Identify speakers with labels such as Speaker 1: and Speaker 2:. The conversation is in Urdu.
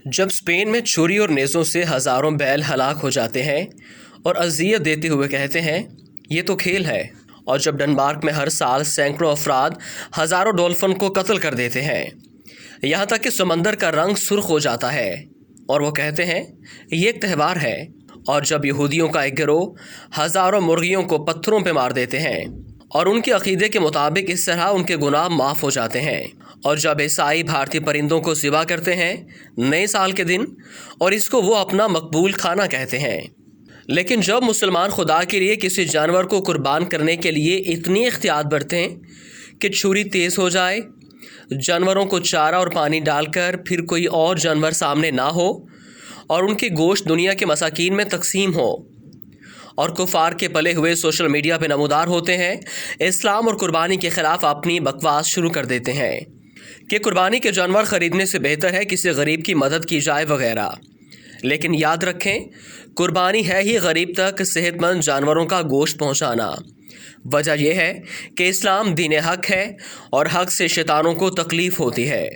Speaker 1: جب اسپین میں چھری اور نیزوں سے ہزاروں بیل ہلاک ہو جاتے ہیں اور اذیت دیتے ہوئے کہتے ہیں یہ تو کھیل ہے، اور جب ڈنمارک میں ہر سال سینکڑوں افراد ہزاروں ڈولفن کو قتل کر دیتے ہیں، یہاں تک کہ سمندر کا رنگ سرخ ہو جاتا ہے، اور وہ کہتے ہیں یہ ایک تہوار ہے، اور جب یہودیوں کا ایک گروہ ہزاروں مرغیوں کو پتھروں پہ مار دیتے ہیں اور ان کے عقیدے کے مطابق اس طرح ان کے گناہ معاف ہو جاتے ہیں، اور جب عیسائی بھارتی پرندوں کو ذبح کرتے ہیں نئے سال کے دن اور اس کو وہ اپنا مقبول کھانا کہتے ہیں، لیکن جب مسلمان خدا کے لیے کسی جانور کو قربان کرنے کے لیے اتنی احتیاط برتیں کہ چھری تیز ہو جائے، جانوروں کو چارہ اور پانی ڈال کر پھر کوئی اور جانور سامنے نہ ہو اور ان کی گوشت دنیا کے مساکین میں تقسیم ہو، اور کفار کے پلے ہوئے سوشل میڈیا پہ نمودار ہوتے ہیں، اسلام اور قربانی کے خلاف اپنی بکواس شروع کر دیتے ہیں کہ قربانی کے جانور خریدنے سے بہتر ہے کسی غریب کی مدد کی جائے وغیرہ، لیکن یاد رکھیں قربانی ہے ہی غریب تک صحت مند جانوروں کا گوشت پہنچانا۔ وجہ یہ ہے کہ اسلام دین حق ہے اور حق سے شیطانوں کو تکلیف ہوتی ہے۔